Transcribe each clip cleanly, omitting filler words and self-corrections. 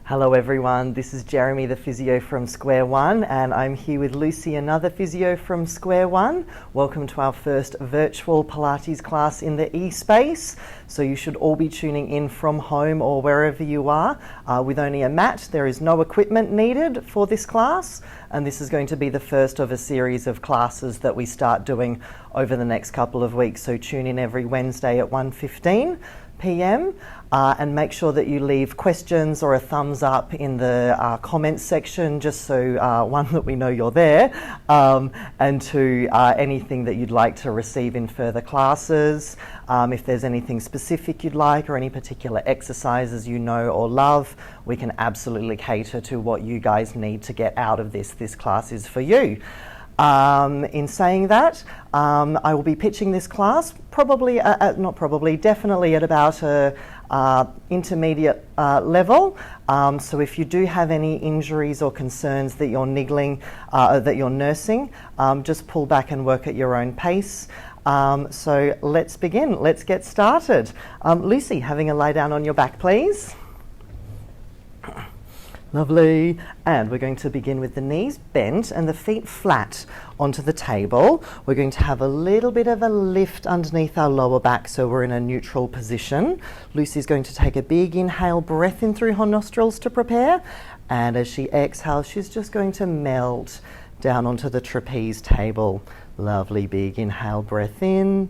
Hello everyone, this is Jeremy the Physio from Square One, and I'm here with Lucy, another physio from Square One. Welcome to our first virtual Pilates class in the e-space. So you should all be tuning in from home or wherever you are with only a mat. There is no equipment needed for this class, and this is going to be the first of a series of classes that we start doing over the next couple of weeks. So tune in every Wednesday at 1:15 p.m. And make sure that you leave questions or a thumbs up in the comments section, just so one, that we know you're there, and two, anything that you'd like to receive in further classes. If there's anything specific you'd like or any particular exercises you know or love, we can absolutely cater to what you guys need to get out of this. This class is for you. In saying that, I will be pitching this class definitely at about a intermediate level. So if you do have any injuries or concerns that you're niggling, that you're nursing, just pull back and work at your own pace. So let's begin. Let's get started. Lucy, having a lie down on your back, please. Lovely. And we're going to begin with the knees bent and the feet flat onto the table. We're going to have a little bit of a lift underneath our lower back, so we're in a neutral position. Lucy's going to take a big inhale, breath in through her nostrils to prepare. And as she exhales, she's just going to melt down onto the trapeze table. Lovely big inhale, breath in.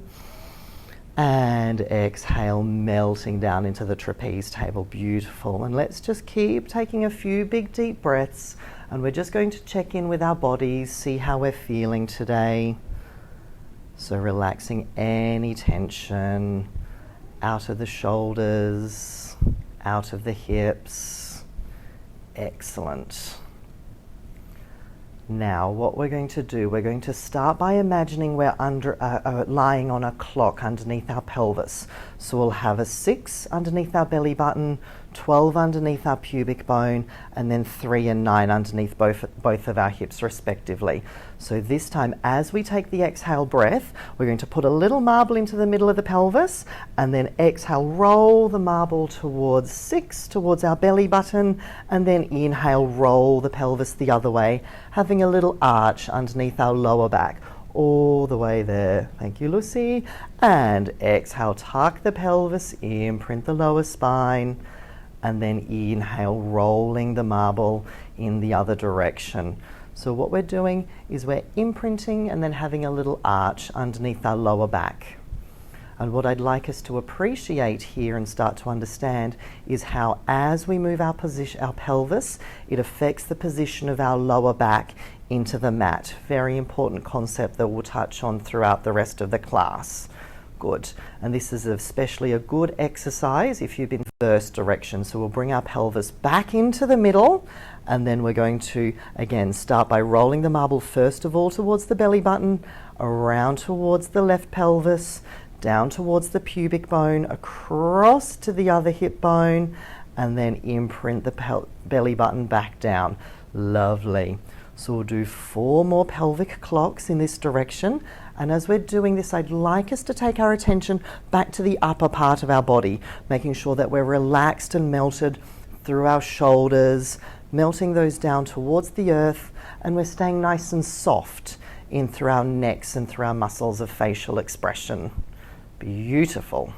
And exhale, melting down into the trapeze table. Beautiful. And let's just keep taking a few big deep breaths, and we're just going to check in with our bodies, see how we're feeling today. So relaxing any tension out of the shoulders, out of the hips. Excellent. Now, what we're going to do, we're going to start by imagining we're lying on a clock underneath our pelvis. So we'll have a 6 underneath our belly button, 12 underneath our pubic bone, and then 3 and 9 underneath both of our hips respectively. So this time, as we take the exhale breath, we're going to put a little marble into the middle of the pelvis, and then exhale, roll the marble towards 6, towards our belly button, and then inhale, roll the pelvis the other way, having a little arch underneath our lower back. All the way there. Thank you, Lucy. And exhale, tuck the pelvis, imprint the lower spine, and then inhale, rolling the marble in the other direction. So what we're doing is we're imprinting and then having a little arch underneath our lower back. And what I'd like us to appreciate here and start to understand is how, as we move our pelvis, it affects the position of our lower back into the mat. Very important concept that we'll touch on throughout the rest of the class. Good. And this is especially a good exercise if you've been reverse direction. So we'll bring our pelvis back into the middle, and then we're going to, again, start by rolling the marble first of all towards the belly button, around towards the left pelvis, down towards the pubic bone, across to the other hip bone, and then imprint the belly button back down. Lovely. So we'll do 4 more pelvic clocks in this direction. And as we're doing this, I'd like us to take our attention back to the upper part of our body, making sure that we're relaxed and melted through our shoulders, melting those down towards the earth, and we're staying nice and soft in through our necks and through our muscles of facial expression. Beautiful.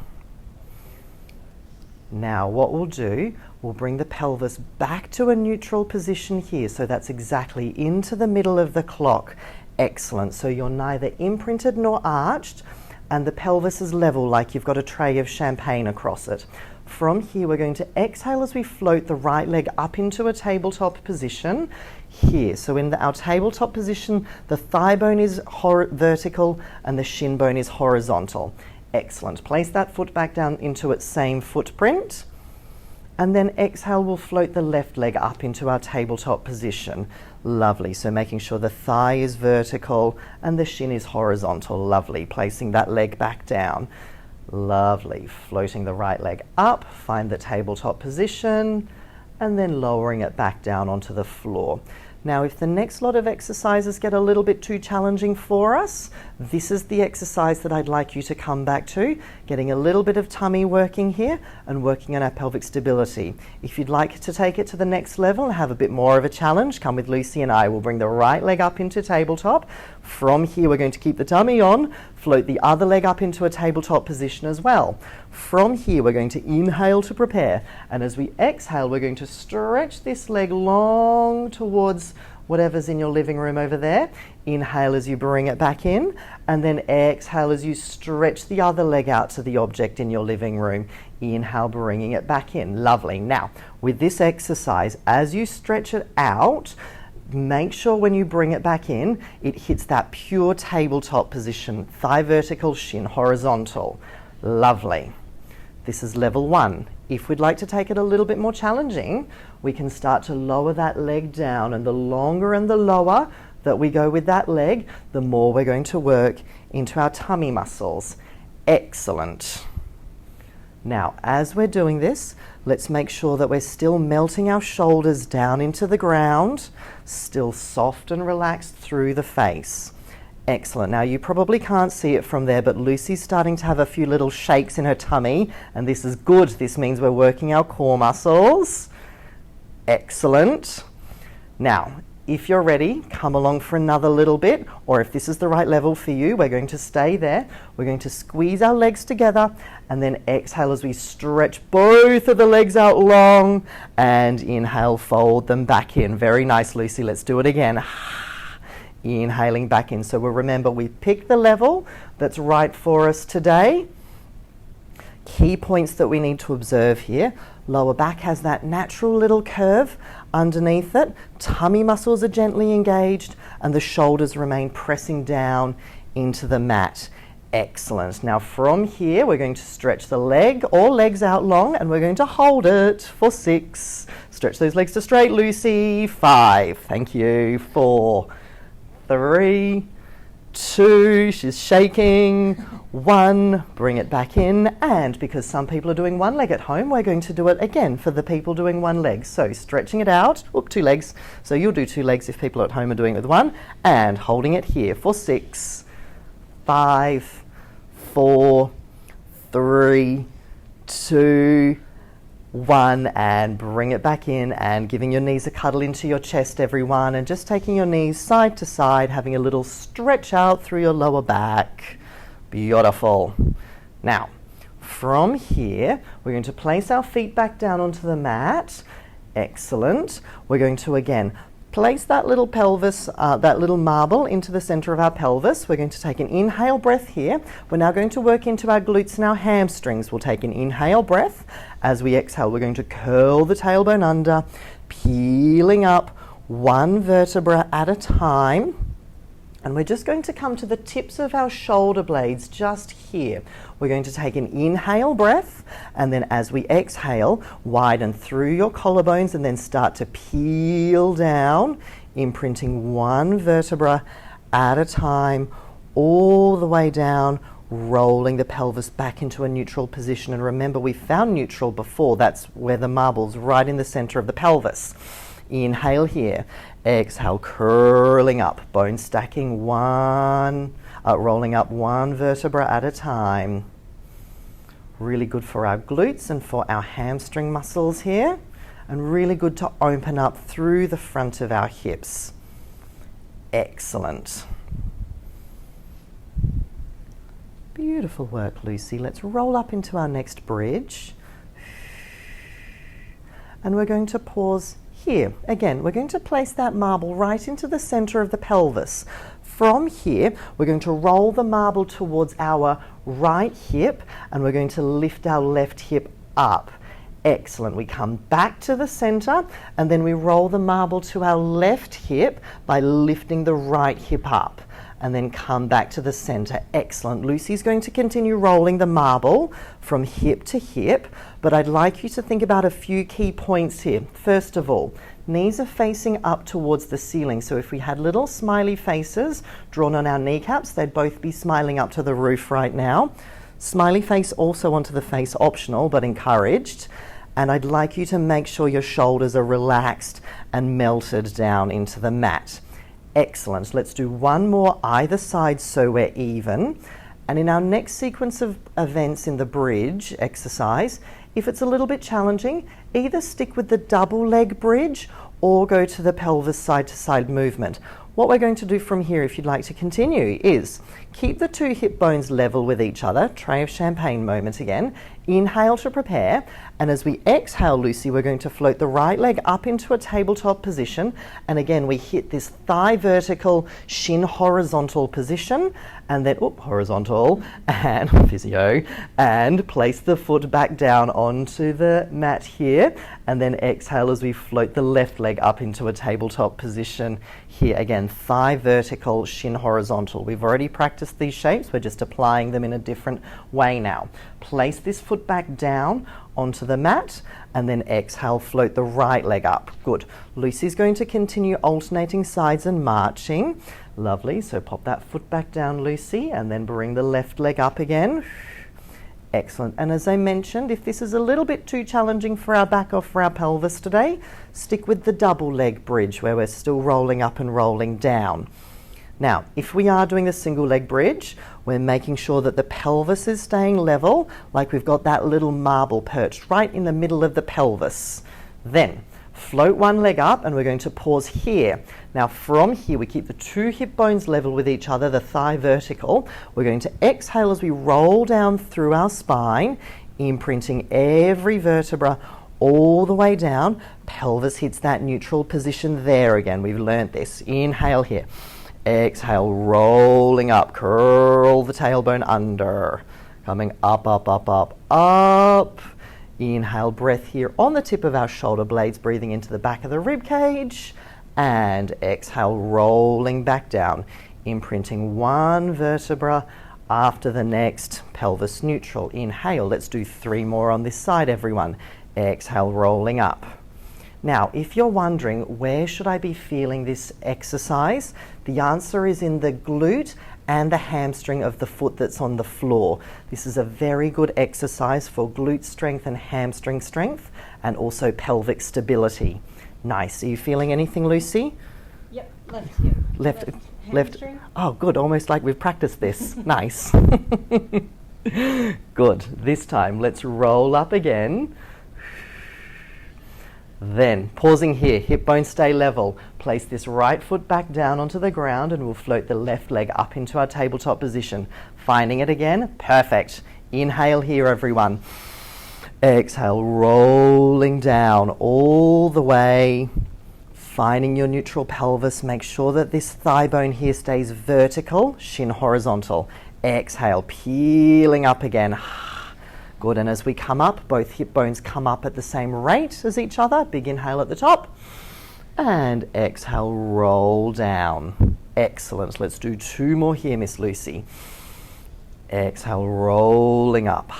Now what we'll do, we'll bring the pelvis back to a neutral position here. So that's exactly into the middle of the clock. Excellent. So you're neither imprinted nor arched, and the pelvis is level, like you've got a tray of champagne across it. From here, we're going to exhale as we float the right leg up into a tabletop position here. So in our tabletop position, the thigh bone is vertical and the shin bone is horizontal. Excellent. Place that foot back down into its same footprint. And then exhale, we'll float the left leg up into our tabletop position. Lovely. So making sure the thigh is vertical and the shin is horizontal. Lovely. Placing that leg back down. Lovely. Floating the right leg up, find the tabletop position, and then lowering it back down onto the floor. Now, if the next lot of exercises get a little bit too challenging for us, This is the exercise that I'd like you to come back to, getting a little bit of tummy working here and working on our pelvic stability. If you'd like to take it to the next level and have a bit more of a challenge, come with Lucy and I. We'll bring the right leg up into tabletop. From here, we're going to keep the tummy on, float the other leg up into a tabletop position as well. From here, we're going to inhale to prepare. And as we exhale, we're going to stretch this leg long towards whatever's in your living room over there. Inhale as you bring it back in, and then exhale as you stretch the other leg out to the object in your living room. Inhale, bringing it back in. Lovely. Now, with this exercise, as you stretch it out, make sure when you bring it back in, it hits that pure tabletop position, thigh vertical, shin horizontal. Lovely. This is level 1. If we'd like to take it a little bit more challenging, we can start to lower that leg down, and the longer and the lower that we go with that leg, the more we're going to work into our tummy muscles. Excellent. Now, as we're doing this, let's make sure that we're still melting our shoulders down into the ground, still soft and relaxed through the face. Excellent. Now, you probably can't see it from there, but Lucy's starting to have a few little shakes in her tummy, and this is good. This means we're working our core muscles. Excellent. Now, if you're ready, come along for another little bit, or if this is the right level for you, we're going to stay there. We're going to squeeze our legs together, and then exhale as we stretch both of the legs out long, and inhale, fold them back in. Very nice, Lucy. Let's do it again. Inhaling back in. So we'll remember we picked the level that's right for us today. Key points that we need to observe here. Lower back has that natural little curve underneath it. Tummy muscles are gently engaged, and the shoulders remain pressing down into the mat. Excellent. Now from here, we're going to stretch the leg or legs out long, and we're going to hold it for 6. Stretch those legs to straight, Lucy. 5. Thank you. 4. 3, 2, she's shaking. 1, bring it back in. And because some people are doing one leg at home, we're going to do it again for the people doing one leg. So stretching it out, 2 legs. So you'll do 2 legs if people at home are doing it with 1. And holding it here for 6, 5, 4, 3, 2, 1, and bring it back in, and giving your knees a cuddle into your chest, everyone, and just taking your knees side to side, having a little stretch out through your lower back. Beautiful. Now, from here, we're going to place our feet back down onto the mat. Excellent. We're going to again place that little pelvis, that little marble into the center of our pelvis. We're going to take an inhale breath here. We're now going to work into our glutes and our hamstrings. We'll take an inhale breath. As we exhale, we're going to curl the tailbone under, peeling up 1 vertebra at a time. And we're just going to come to the tips of our shoulder blades just here. We're going to take an inhale breath, and then as we exhale, widen through your collarbones and then start to peel down, imprinting 1 vertebra at a time, all the way down, rolling the pelvis back into a neutral position. And remember, we found neutral before. That's where the marble's right in the center of the pelvis. Inhale here. Exhale, curling up, bone stacking rolling up 1 vertebra at a time. Really good for our glutes and for our hamstring muscles here, and really good to open up through the front of our hips. Excellent. Beautiful work, Lucy. Let's roll up into our next bridge. And we're going to pause here. Again, we're going to place that marble right into the center of the pelvis. From here, we're going to roll the marble towards our right hip, and we're going to lift our left hip up. Excellent. We come back to the center, and then we roll the marble to our left hip by lifting the right hip up, and then come back to the center. Excellent. Lucy's going to continue rolling the marble from hip to hip, but I'd like you to think about a few key points here. First of all, knees are facing up towards the ceiling. So if we had little smiley faces drawn on our kneecaps, they'd both be smiling up to the roof right now. Smiley face also onto the face, optional but encouraged. And I'd like you to make sure your shoulders are relaxed and melted down into the mat. Excellent. Let's do one more either side so we're even. And in our next sequence of events in the bridge exercise, if it's a little bit challenging, either stick with the double leg bridge or go to the pelvis side to side movement. What we're going to do from here, if you'd like to continue, is keep the two hip bones level with each other. Tray of champagne moment again. Inhale to prepare. And as we exhale, Lucy, we're going to float the right leg up into a tabletop position. And again, we hit this thigh vertical, shin horizontal position. And then, horizontal, and physio. And place the foot back down onto the mat here. And then exhale as we float the left leg up into a tabletop position here. Again, thigh vertical, shin horizontal. We've already practiced these shapes. We're just applying them in a different way now. Place this foot back down onto the mat and then exhale, float the right leg up. Good. Lucy's going to continue alternating sides and marching. Lovely. So pop that foot back down, Lucy, and then bring the left leg up again. Excellent. And as I mentioned, if this is a little bit too challenging for our back or for our pelvis today, stick with the double leg bridge where we're still rolling up and rolling down. Now, if we are doing the single leg bridge, we're making sure that the pelvis is staying level, like we've got that little marble perched right in the middle of the pelvis. Then, float one leg up and we're going to pause here. Now from here, we keep the two hip bones level with each other, the thigh vertical. We're going to exhale as we roll down through our spine, imprinting every vertebra all the way down. Pelvis hits that neutral position there again. We've learnt this. Inhale here. Exhale, rolling up, curl the tailbone under, coming up, up, up, up, up. Inhale, breath here on the tip of our shoulder blades, breathing into the back of the rib cage, and exhale, rolling back down, imprinting one vertebra after the next, pelvis neutral. Inhale, let's do 3 more on this side, everyone. Exhale, rolling up. Now, if you're wondering, where should I be feeling this exercise? The answer is in the glute and the hamstring of the foot that's on the floor. This is a very good exercise for glute strength and hamstring strength, and also pelvic stability. Nice. Are you feeling anything, Lucy? Yep, left hip. Left. Oh, good. Almost like we've practiced this. Nice. Good. This time, let's roll up again. Then, pausing here, hip bones stay level. Place this right foot back down onto the ground and we'll float the left leg up into our tabletop position. Finding it again, perfect. Inhale here, everyone. Exhale, rolling down all the way. Finding your neutral pelvis. Make sure that this thigh bone here stays vertical, shin horizontal. Exhale, peeling up again. Good, and as we come up, both hip bones come up at the same rate as each other. Big inhale at the top. And exhale, roll down. Excellent. Let's do 2 more here, Miss Lucy. Exhale, rolling up.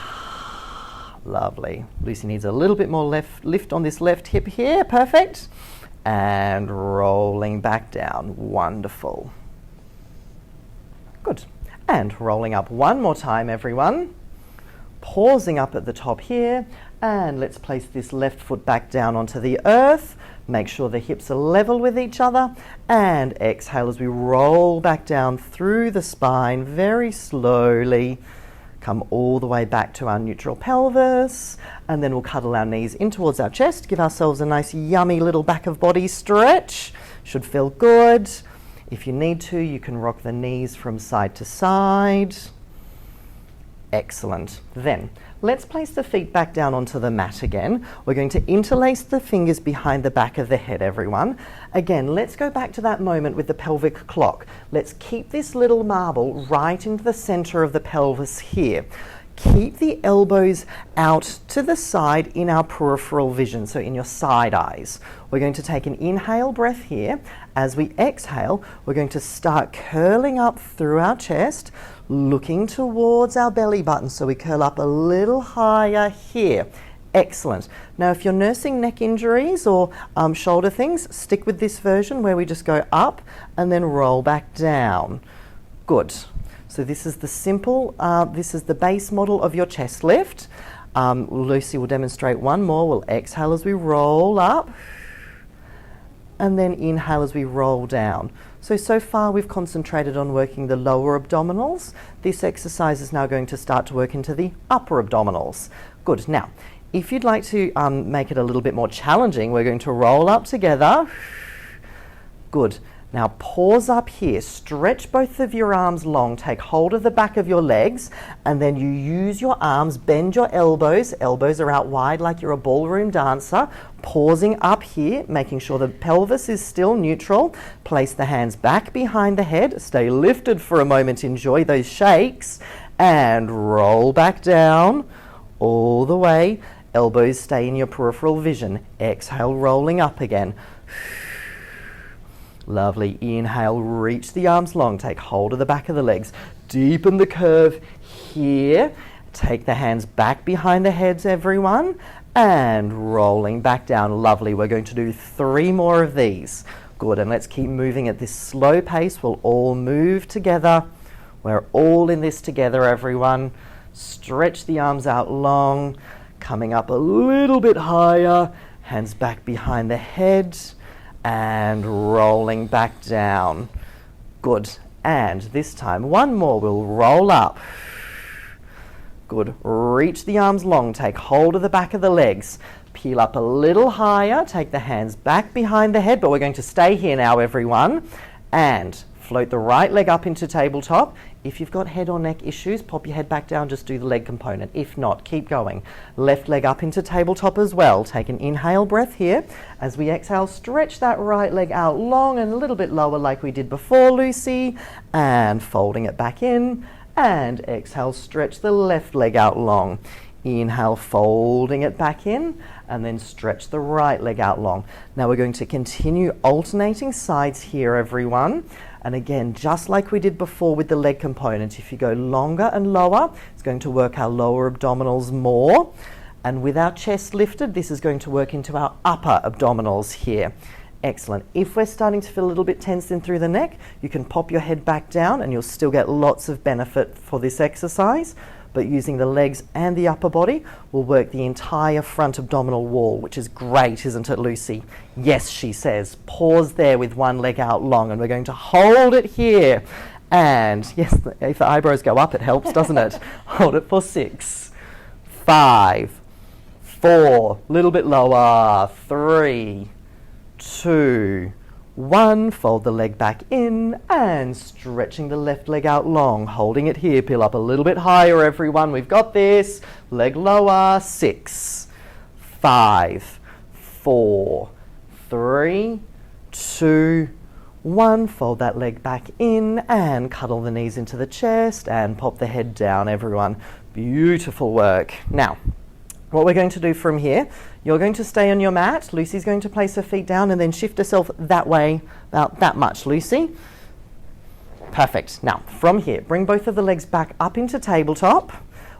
Lovely. Lucy needs a little bit more lift on this left hip here. Perfect. And rolling back down. Wonderful. Good. And rolling up one more time, everyone. Pausing up at the top here, and let's place this left foot back down onto the earth. Make sure the hips are level with each other, and exhale as we roll back down through the spine very slowly. Come all the way back to our neutral pelvis, and then we'll cuddle our knees in towards our chest. Give ourselves a nice yummy little back of body stretch. Should feel good. If you need to, you can rock the knees from side to side. Excellent. Then, let's place the feet back down onto the mat again. We're going to interlace the fingers behind the back of the head, everyone. Again, let's go back to that moment with the pelvic clock. Let's keep this little marble right into the center of the pelvis here. Keep the elbows out to the side in our peripheral vision, so in your side eyes. We're going to take an inhale breath here. As we exhale, we're going to start curling up through our chest, looking towards our belly button, so we curl up a little higher here. Excellent. Now, if you're nursing neck injuries or shoulder things, stick with this version where we just go up and then roll back down. Good. So this is the simple, this is the base model of your chest lift. Lucy will demonstrate one more. We'll exhale as we roll up and then inhale as we roll down. So far we've concentrated on working the lower abdominals. This exercise is now going to start to work into the upper abdominals. Good. Now, if you'd like to make it a little bit more challenging, we're going to roll up together. Good. Now pause up here, stretch both of your arms long, take hold of the back of your legs, and then you use your arms, bend your elbows are out wide like you're a ballroom dancer, pausing up here, making sure the pelvis is still neutral, place the hands back behind the head, stay lifted for a moment, enjoy those shakes, and roll back down all the way, elbows stay in your peripheral vision, exhale, rolling up again. Lovely. Inhale, reach the arms long, take hold of the back of the legs, deepen the curve here, take the hands back behind the heads, everyone, and rolling back down. Lovely. We're going to do 3 more of these. Good, and let's keep moving at this slow pace. We'll all move together. We're all in this together, everyone. Stretch the arms out long, coming up a little bit higher, hands back behind the head, and rolling back down. Good. And this time, 1 more. We'll roll up. Good. Reach the arms long. Take hold of the back of the legs. Peel up a little higher. Take the hands back behind the head, but we're going to stay here now, everyone. And float the right leg up into tabletop. If you've got head or neck issues, pop your head back down, just do the leg component. If not, keep going. Left leg up into tabletop as well. Take an inhale breath here. As we exhale, stretch that right leg out long and a little bit lower like we did before, Lucy. And folding it back in. And exhale, stretch the left leg out long. Inhale, folding it back in, and then stretch the right leg out long. Now we're going to continue alternating sides here, everyone. And again, just like we did before with the leg component, if you go longer and lower, it's going to work our lower abdominals more. And with our chest lifted, this is going to work into our upper abdominals here. Excellent. If we're starting to feel a little bit tense in through the neck, you can pop your head back down and you'll still get lots of benefit for this exercise. But using the legs and the upper body will work the entire front abdominal wall, which is great, isn't it, Lucy? Yes, she says. Pause there with 1 leg out long, and we're going to hold it here. And yes, if the eyebrows go up, it helps, doesn't it? Hold it for 6, 5, 4, a little bit lower, 3, 2, 1, fold the leg back in and stretching the left leg out long, holding it here, peel up a little bit higher, everyone, we've got this, leg lower, 6, 5, 4, 3, 2, 1, fold that leg back in and cuddle the knees into the chest and pop the head down, everyone. Beautiful work. Now, what we're going to do from here, you're going to stay on your mat. Lucy's going to place her feet down and then shift herself that way, about that much, Lucy. Perfect. Now, from here, bring both of the legs back up into tabletop.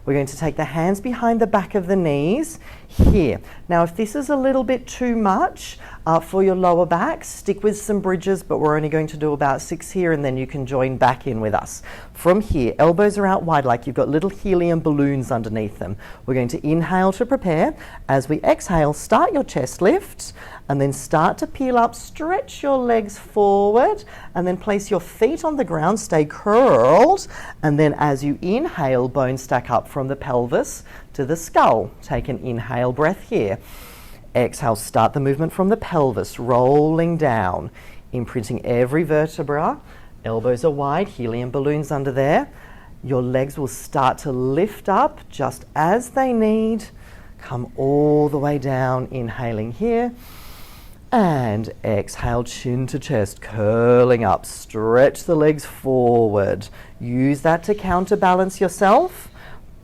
We're going to take the hands behind the back of the knees here. Now, if this is a little bit too much for your lower back, stick with some bridges, but we're only going to do about 6 here and then you can join back in with us. From here, elbows are out wide like you've got little helium balloons underneath them. We're going to inhale to prepare. As we exhale, start your chest lift and then start to peel up, stretch your legs forward and then place your feet on the ground, stay curled, and then as you inhale, bones stack up from the pelvis to the skull. Take an inhale breath here. Exhale, start the movement from the pelvis, rolling down, imprinting every vertebra. Elbows are wide, helium balloons under there. Your legs will start to lift up just as they need. Come all the way down, inhaling here. And exhale, chin to chest, curling up. Stretch the legs forward. Use that to counterbalance yourself.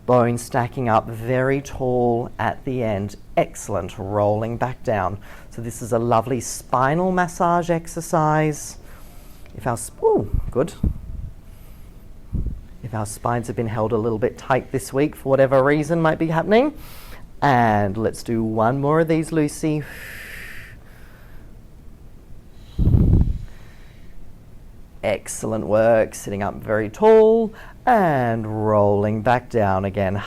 Bones stacking up very tall at the end. Excellent. Rolling back down. So this is a lovely spinal massage exercise. If our If our spines have been held a little bit tight this week for whatever reason might be happening. And let's do 1 more of these, Lucy. Excellent work. Sitting up very tall and rolling back down again.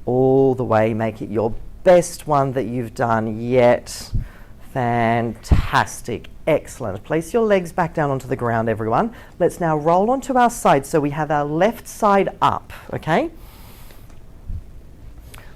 All the way. Make it your best one that you've done yet. Fantastic. Excellent. Place your legs back down onto the ground, everyone. Let's now roll onto our side so we have our left side up, okay?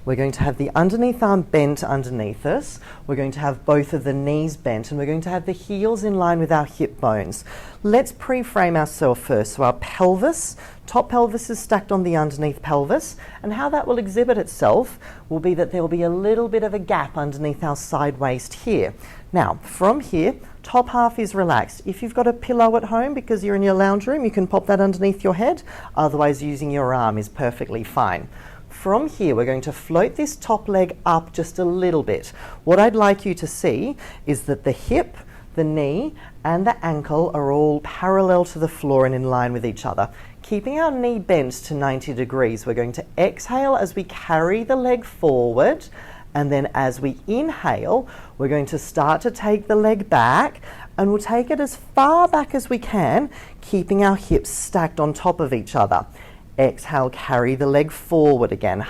We're going to have the underneath arm bent underneath us. We're going to have both of the knees bent, and we're going to have the heels in line with our hip bones. Let's pre-frame ourselves first. So our pelvis, top pelvis is stacked on the underneath pelvis, and how that will exhibit itself will be that there will be a little bit of a gap underneath our side waist here. Now, from here, top half is relaxed. If you've got a pillow at home because you're in your lounge room, you can pop that underneath your head. Otherwise, using your arm is perfectly fine. From here, we're going to float this top leg up just a little bit. What I'd like you to see is that the hip, the knee, and the ankle are all parallel to the floor and in line with each other. Keeping our knee bent to 90 degrees, we're going to exhale as we carry the leg forward, and then as we inhale, we're going to start to take the leg back, and we'll take it as far back as we can, keeping our hips stacked on top of each other. Exhale, carry the leg forward again.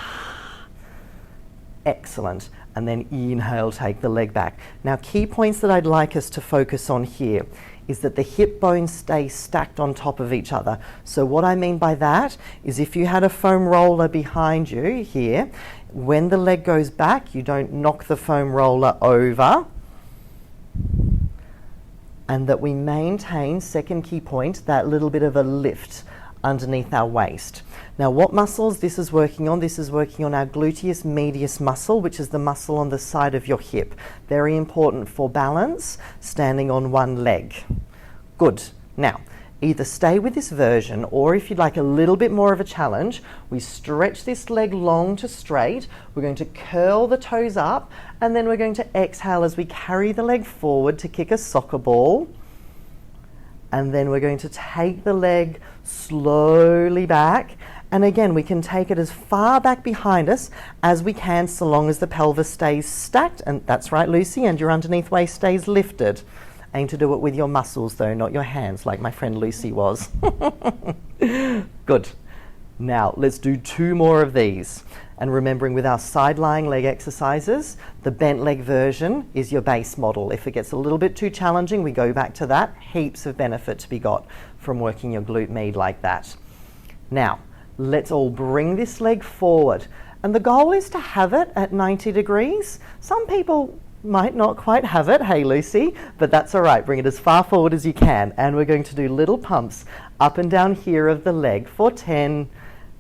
Excellent. And then inhale, take the leg back. Now, key points that I'd like us to focus on here is that the hip bones stay stacked on top of each other. So what I mean by that is if you had a foam roller behind you here, when the leg goes back, you don't knock the foam roller over. And that we maintain, second key point, that little bit of a lift underneath our waist. Now, what muscles this is working on? This is working on our gluteus medius muscle, which is the muscle on the side of your hip. Very important for balance, standing on one leg. Good. Now, either stay with this version, or if you'd like a little bit more of a challenge, we stretch this leg long to straight. We're going to curl the toes up, and then we're going to exhale as we carry the leg forward to kick a soccer ball. And then we're going to take the leg slowly back. And again, we can take it as far back behind us as we can, so long as the pelvis stays stacked. And that's right, Lucy, and your underneath waist stays lifted. Aim to do it with your muscles, though, not your hands, like my friend Lucy was. Good. Now, let's do 2 more of these. And remembering with our side-lying leg exercises, the bent leg version is your base model. If it gets a little bit too challenging, we go back to that. Heaps of benefit to be got from working your glute med like that. Now, let's all bring this leg forward. And the goal is to have it at 90 degrees. Some people might not quite have it, hey Lucy, but that's all right. Bring it as far forward as you can. And we're going to do little pumps up and down here of the leg for 10,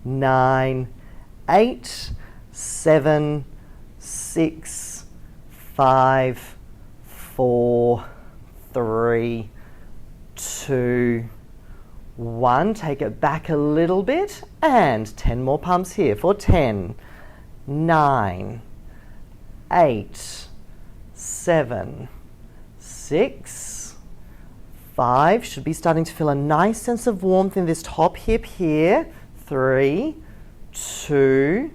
9, 8, 7, 6, 5, 4, 3, 2, 1. Take it back a little bit, and 10 more pumps here for 10, 9, 8, 7, 6, 5. Should be starting to feel a nice sense of warmth in this top hip here. 3, 2,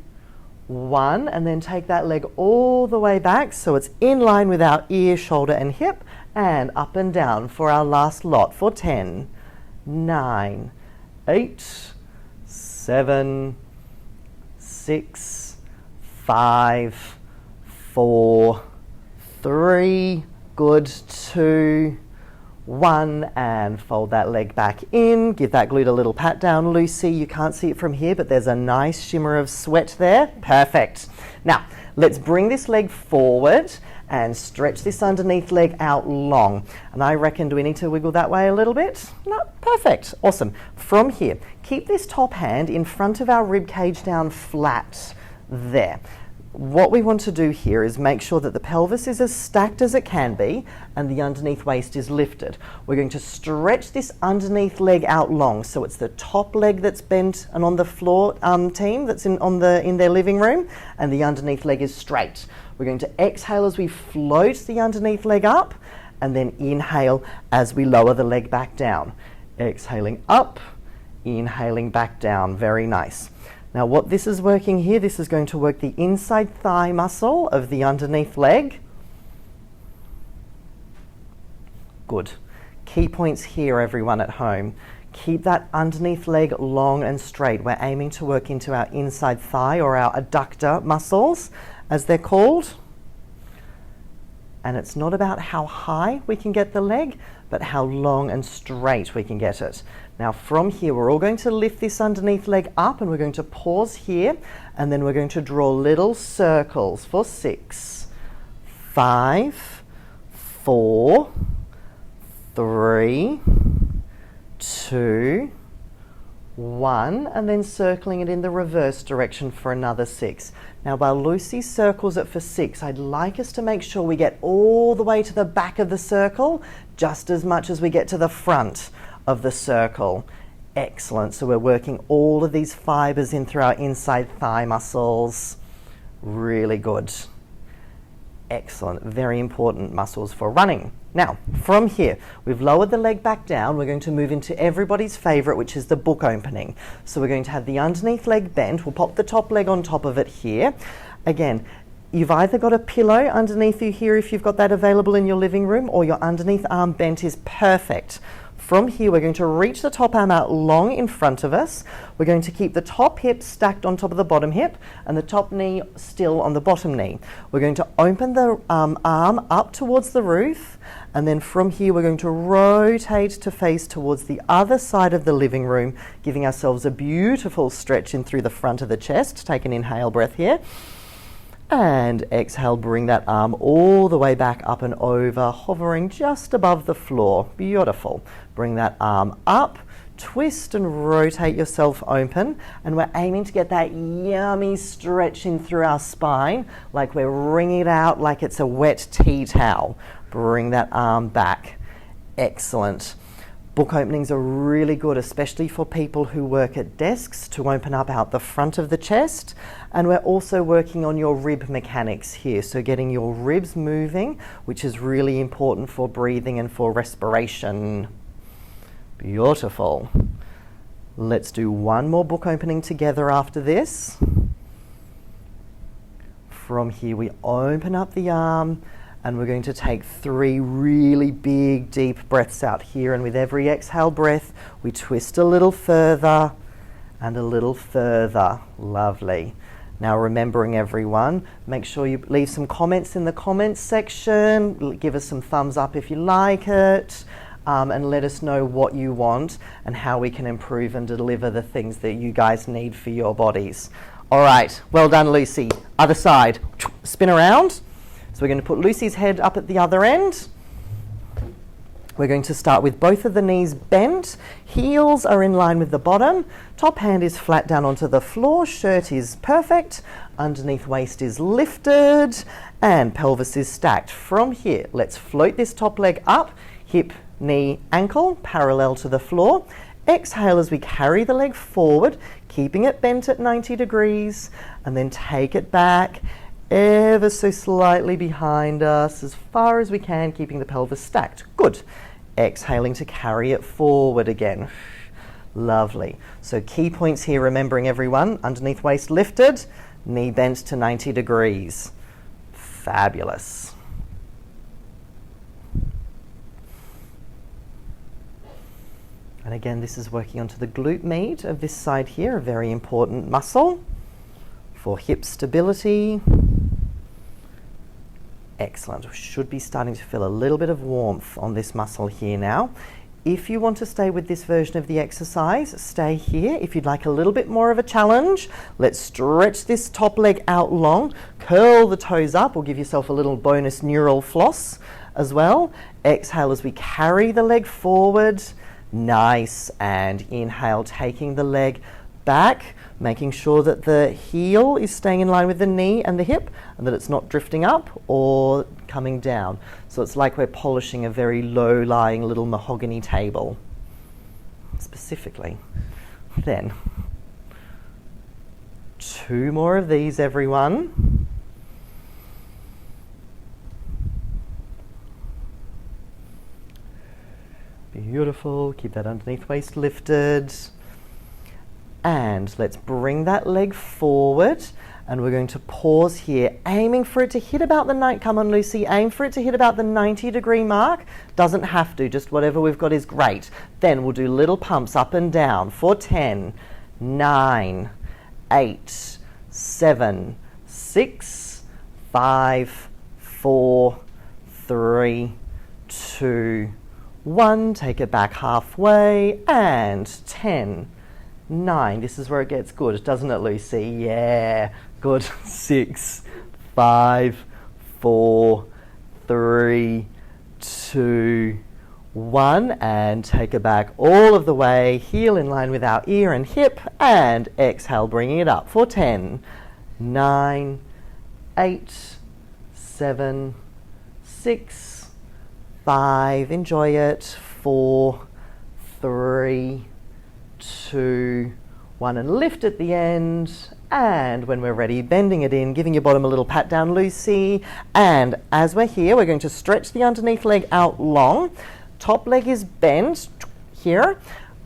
1, and then take that leg all the way back so it's in line with our ear, shoulder and hip, and up and down for our last lot for 10, 9, 8, 7, 6, 5, 4, 3, good, 2, 1, and fold that leg back in. Give that glute a little pat down, Lucy. You can't see it from here, but there's a nice shimmer of sweat there. Perfect. Now, let's bring this leg forward and stretch this underneath leg out long. And I reckon, do we need to wiggle that way a little bit? No, perfect. Awesome. From here, keep this top hand in front of our rib cage down flat there. What we want to do here is make sure that the pelvis is as stacked as it can be and the underneath waist is lifted. We're going to stretch this underneath leg out long, so it's the top leg that's bent and on the floor, team that's in their living room, and the underneath leg is straight. We're going to exhale as we float the underneath leg up, and then inhale as we lower the leg back down. Exhaling up, inhaling back down. Very nice. Now what this is working here, this is going to work the inside thigh muscle of the underneath leg. Good. Key points here, everyone at home. Keep that underneath leg long and straight. We're aiming to work into our inside thigh, or our adductor muscles, as they're called. And it's not about how high we can get the leg, but how long and straight we can get it. Now from here, we're all going to lift this underneath leg up, and we're going to pause here, and then we're going to draw little circles for 6, 5, 4, 3, 2, 1, and then circling it in the reverse direction for another 6. Now while Lucy circles it for 6, I'd like us to make sure we get all the way to the back of the circle, just as much as we get to the front of the circle. Excellent. So we're working all of these fibers in through our inside thigh muscles. Really good. Excellent. Very important muscles for running. Now, from here, we've lowered the leg back down. We're going to move into everybody's favorite, which is the book opening. So we're going to have the underneath leg bent. We'll pop the top leg on top of it here. Again, you've either got a pillow underneath you here if you've got that available in your living room, or your underneath arm bent is perfect. From here, we're going to reach the top arm out long in front of us. We're going to keep the top hip stacked on top of the bottom hip and the top knee still on the bottom knee. We're going to open the arm up towards the roof, and then from here, we're going to rotate to face towards the other side of the living room, giving ourselves a beautiful stretch in through the front of the chest. Take an inhale breath here. And exhale, bring that arm all the way back up and over, hovering just above the floor. Beautiful. Bring that arm up, twist and rotate yourself open, and we're aiming to get that yummy stretch in through our spine, like we're wringing it out like it's a wet tea towel. Bring that arm back. Excellent. Book openings are really good, especially for people who work at desks, to open up out the front of the chest. And we're also working on your rib mechanics here, so getting your ribs moving, which is really important for breathing and for respiration. Beautiful. Let's do one more book opening together after this. From here, we open up the arm, and we're going to take 3 really big, deep breaths out here. And with every exhale breath, we twist a little further and a little further. Lovely. Now, remembering everyone, make sure you leave some comments in the comments section. Give us some thumbs up if you like it. And let us know what you want and how we can improve and deliver the things that you guys need for your bodies. All right. Well done, Lucy. Other side. Spin around. So we're going to put Lucy's head up at the other end. We're going to start with both of the knees bent. Heels are in line with the bottom. Top hand is flat down onto the floor. Shirt is perfect. Underneath waist is lifted. And pelvis is stacked. From here, let's float this top leg up. Hip, knee, ankle, parallel to the floor. Exhale as we carry the leg forward, keeping it bent at 90 degrees. And then take it back ever so slightly behind us, as far as we can, keeping the pelvis stacked. Good. Exhaling to carry it forward again. Lovely. So key points here, remembering everyone, underneath waist lifted, knee bent to 90 degrees. Fabulous. And again, this is working onto the glute med of this side here, a very important muscle for hip stability. Excellent. We should be starting to feel a little bit of warmth on this muscle here now. If you want to stay with this version of the exercise, stay here. If you'd like a little bit more of a challenge, let's stretch this top leg out long, curl the toes up, or give yourself a little bonus neural floss as well. Exhale as we carry the leg forward. Nice. And inhale, taking the leg back, making sure that the heel is staying in line with the knee and the hip, and that it's not drifting up or coming down. So it's like we're polishing a very low-lying little mahogany table, specifically. Then, 2 more of these, everyone. Beautiful. Keep that underneath waist lifted. And let's bring that leg forward, and we're going to pause here, aiming for it to hit about the 90, come on Lucy, aim for it to hit about the 90-degree mark. Doesn't have to, just whatever we've got is great. Then we'll do little pumps up and down for 10, 9, 8, 7, 6, 5, 4, 3, 2, 1. Take it back halfway, and 10, 9. This is where it gets good, doesn't it, Lucy? Yeah, good. 6, 5, 4, 3, 2, 1, and take it back all of the way, heel in line with our ear and hip, and exhale, bringing it up for 10, 9, 8, 7, 6, 5, enjoy it, 4, 3, 2, 1, and lift at the end. And when we're ready, bending it in, giving your bottom a little pat down, Lucy. And as we're here, we're going to stretch the underneath leg out long. Top leg is bent here.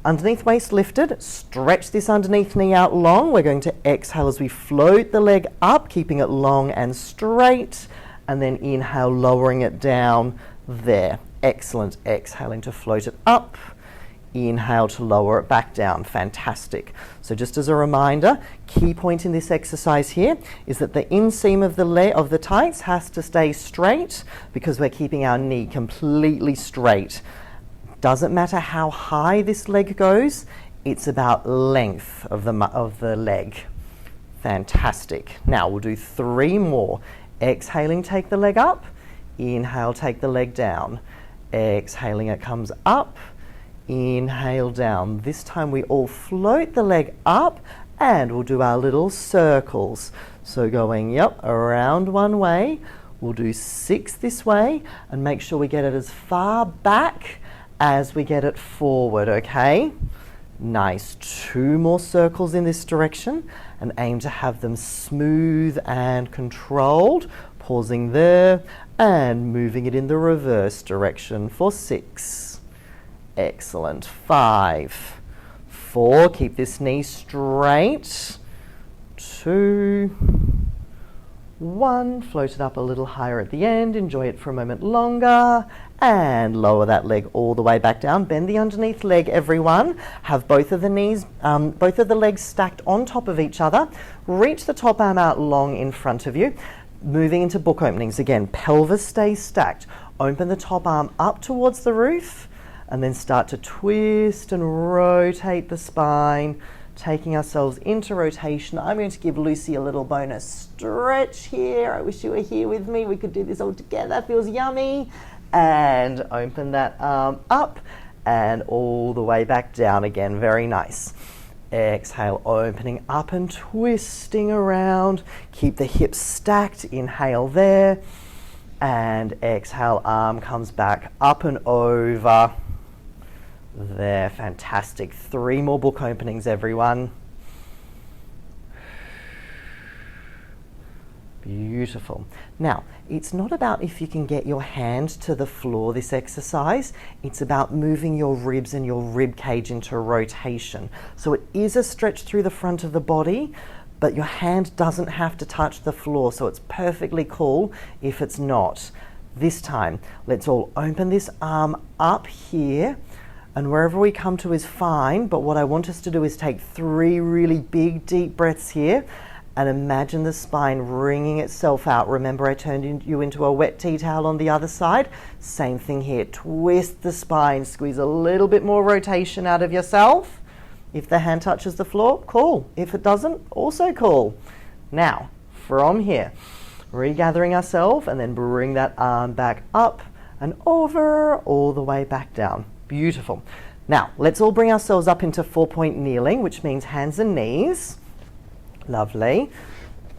Underneath waist lifted. Stretch this underneath knee out long. We're going to exhale as we float the leg up, keeping it long and straight. And then inhale, lowering it down there. Excellent. Exhaling to float it up. Inhale to lower it back down. Fantastic. So just as a reminder, key point in this exercise here is that the inseam of the tights has to stay straight because we're keeping our knee completely straight. Doesn't matter how high this leg goes, it's about length of the leg. Fantastic. Now we'll do 3 more. Exhaling, take the leg up. Inhale, take the leg down. Exhaling, it comes up. Inhale down. This time we all float the leg up and we'll do our little circles. So going, around one way. We'll do 6 this way and make sure we get it as far back as we get it forward, okay? Nice. 2 more circles in this direction and aim to have them smooth and controlled. Pausing there and moving it in the reverse direction for 6. Excellent. 5, 4, keep this knee straight. 2, 1, float it up a little higher at the end, enjoy it for a moment longer, and lower that leg all the way back down. Bend the underneath leg, everyone. Have both of the legs stacked on top of each other. Reach the top arm out long in front of you. Moving into book openings again. Pelvis stays stacked. Open the top arm up towards the roof. And then start to twist and rotate the spine, taking ourselves into rotation. I'm going to give Lucy a little bonus stretch here. I wish you were here with me. We could do this all together. Feels yummy. And open that arm up and all the way back down again. Very nice. Exhale, opening up and twisting around. Keep the hips stacked. Inhale there. And exhale, arm comes back up and over. There, fantastic. 3 more book openings, everyone. Beautiful. Now, it's not about if you can get your hand to the floor, this exercise. It's about moving your ribs and your rib cage into rotation. So it is a stretch through the front of the body, but your hand doesn't have to touch the floor, so it's perfectly cool if it's not. This time, let's all open this arm up here. And wherever we come to is fine, but what I want us to do is take 3 really big, deep breaths here and imagine the spine wringing itself out. Remember, I turned you into a wet tea towel on the other side? Same thing here. Twist the spine, squeeze a little bit more rotation out of yourself. If the hand touches the floor, cool. If it doesn't, also cool. Now, from here, regathering ourselves and then bring that arm back up and over, all the way back down. Beautiful. Now, let's all bring ourselves up into 4-point kneeling, which means hands and knees. Lovely.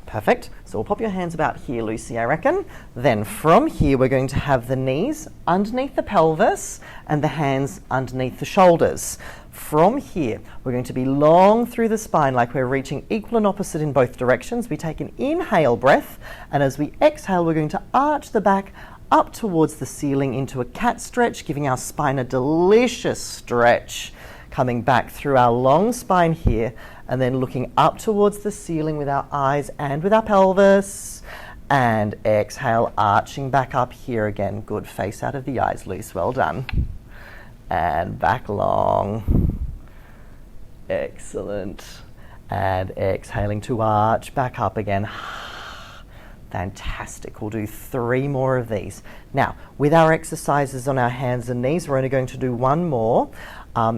Perfect. So we'll pop your hands about here, Lucy, I reckon. Then from here, we're going to have the knees underneath the pelvis and the hands underneath the shoulders. From here, we're going to be long through the spine like we're reaching equal and opposite in both directions. We take an inhale breath, and as we exhale, we're going to arch the back up towards the ceiling into a cat stretch, giving our spine a delicious stretch. Coming back through our long spine here, and then looking up towards the ceiling with our eyes and with our pelvis. And exhale, arching back up here again. Good, face out of the eyes, Luce, well done. And back long. Excellent. And exhaling to arch back up again. Fantastic. We'll do 3 more of these. Now, with our exercises on our hands and knees, we're only going to do 1 more.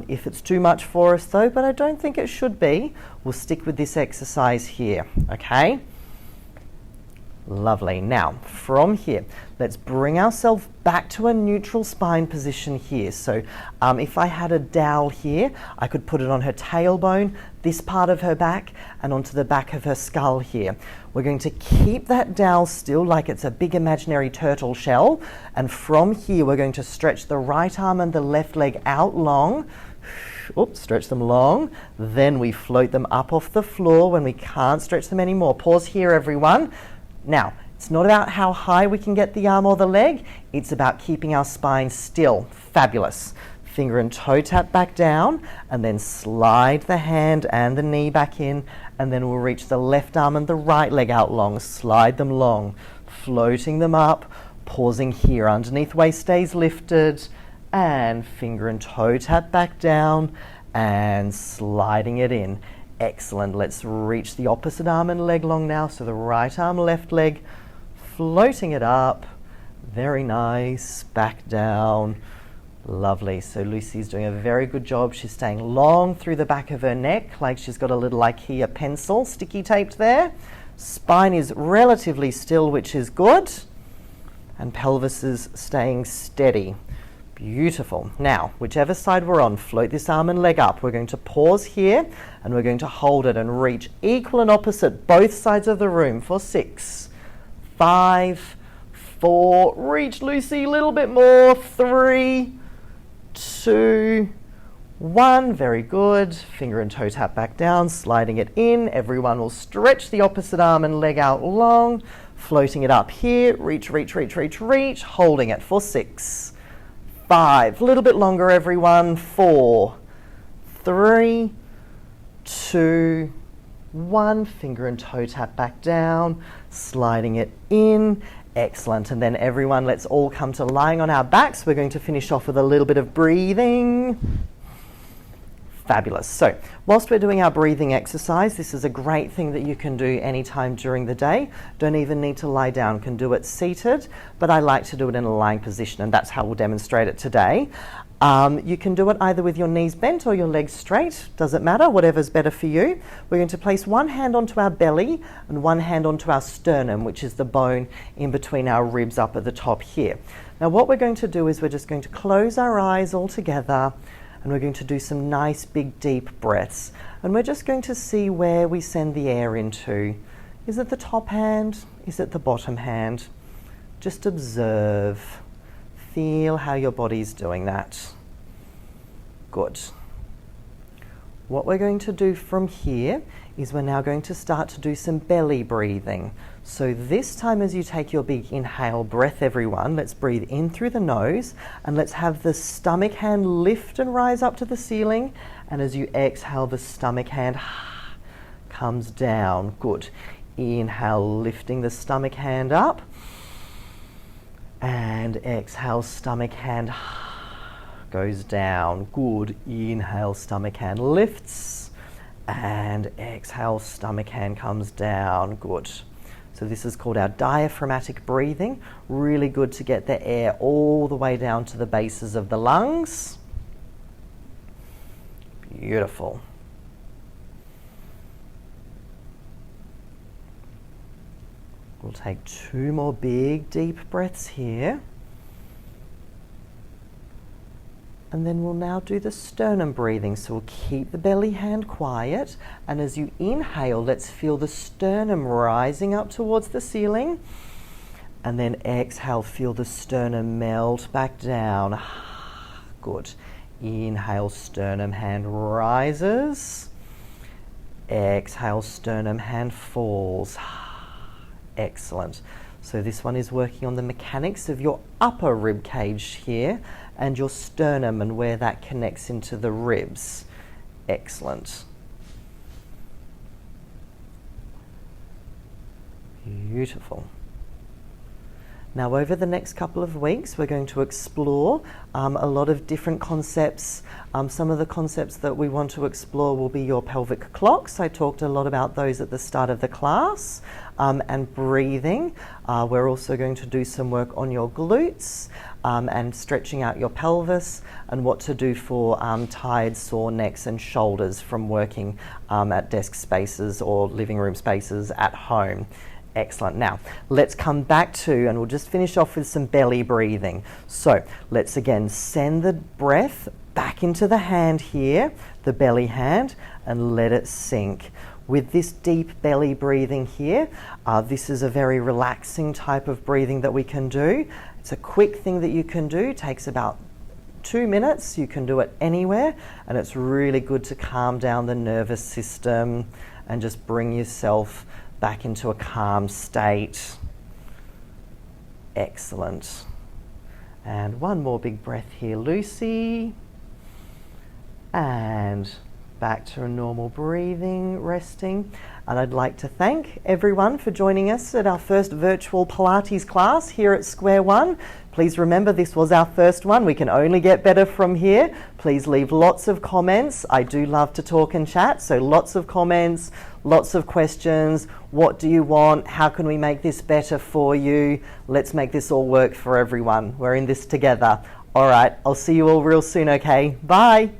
If it's too much for us though, but I don't think it should be, we'll stick with this exercise here, okay? Lovely. Now, from here, let's bring ourselves back to a neutral spine position here. So if I had a dowel here, I could put it on her tailbone, this part of her back, and onto the back of her skull here. We're going to keep that dowel still like it's a big imaginary turtle shell. And from here, we're going to stretch the right arm and the left leg out long. Oops, stretch them long. Then we float them up off the floor when we can't stretch them anymore. Pause here, everyone. Now, it's not about how high we can get the arm or the leg, it's about keeping our spine still. Fabulous. Finger and toe tap back down, and then slide the hand and the knee back in, and then we'll reach the left arm and the right leg out long. Slide them long, floating them up, pausing here underneath waist stays lifted, and finger and toe tap back down, and sliding it in. Excellent. Let's reach the opposite arm and leg long now. So the right arm, left leg, floating it up. Very nice. Back down. Lovely. So Lucy's doing a very good job. She's staying long through the back of her neck, like she's got a little IKEA pencil sticky taped there. Spine is relatively still, which is good. And pelvis is staying steady. Beautiful. Now, whichever side we're on, float this arm and leg up. We're going to pause here and we're going to hold it and reach equal and opposite both sides of the room for 6, 5, 4, reach Lucy a little bit more, 3, 2, 1, very good. Finger and toe tap back down, sliding it in. Everyone will stretch the opposite arm and leg out long, floating it up here, reach, reach, reach, reach, reach, holding it for 6, 5, a little bit longer everyone, 4, 3, 2, 1, finger and toe tap back down, sliding it in, excellent. And then everyone, let's all come to lying on our backs. We're going to finish off with a little bit of breathing. Fabulous. So whilst we're doing our breathing exercise, this is a great thing that you can do anytime during the day. Don't even need to lie down, can do it seated, but I like to do it in a lying position, and that's how we'll demonstrate it today. You can do it either with your knees bent or your legs straight, doesn't matter, whatever's better for you. We're going to place one hand onto our belly and one hand onto our sternum, which is the bone in between our ribs up at the top here. Now what we're going to do is we're just going to close our eyes all together, and we're going to do some nice big deep breaths, and we're just going to see where we send the air into. Is it the top hand? Is it the bottom hand? Just observe. Feel how your body's doing that. Good. What we're going to do from here is we're now going to start to do some belly breathing. So this time as you take your big inhale breath, everyone, let's breathe in through the nose, and let's have the stomach hand lift and rise up to the ceiling. And as you exhale, the stomach hand comes down. Good. Inhale, lifting the stomach hand up. And exhale, stomach hand goes down. Good. Inhale, stomach hand lifts. And exhale, stomach hand comes down. Good. So this is called our diaphragmatic breathing. Really good to get the air all the way down to the bases of the lungs. Beautiful. We'll take 2 more big deep breaths here. And then we'll now do the sternum breathing. So we'll keep the belly hand quiet. And as you inhale, let's feel the sternum rising up towards the ceiling. And then exhale, feel the sternum melt back down. Good. Inhale, sternum hand rises. Exhale, sternum hand falls. Excellent. So this one is working on the mechanics of your upper rib cage here and your sternum and where that connects into the ribs. Excellent. Beautiful. Now, over the next couple of weeks, we're going to explore a lot of different concepts. Some of the concepts that we want to explore will be your pelvic clocks. I talked a lot about those at the start of the class, and breathing. We're also going to do some work on your glutes and stretching out your pelvis, and what to do for tired, sore necks and shoulders from working at desk spaces or living room spaces at home. Excellent. Now, let's come back to, and we'll just finish off with some belly breathing. So, let's again send the breath back into the hand here, the belly hand, and let it sink. With this deep belly breathing here, this is a very relaxing type of breathing that we can do. It's a quick thing that you can do, takes about 2 minutes. You can do it anywhere, and it's really good to calm down the nervous system and just bring yourself back into a calm state. Excellent. And one more big breath here, Lucy. And back to a normal breathing, resting. And I'd like to thank everyone for joining us at our first virtual Pilates class here at Square One. Please remember, this was our first one. We can only get better from here. Please leave lots of comments. I do love to talk and chat, so lots of comments, lots of questions. What do you want? How can we make this better for you? Let's make this all work for everyone. We're in this together. All right, I'll see you all real soon, okay? Bye.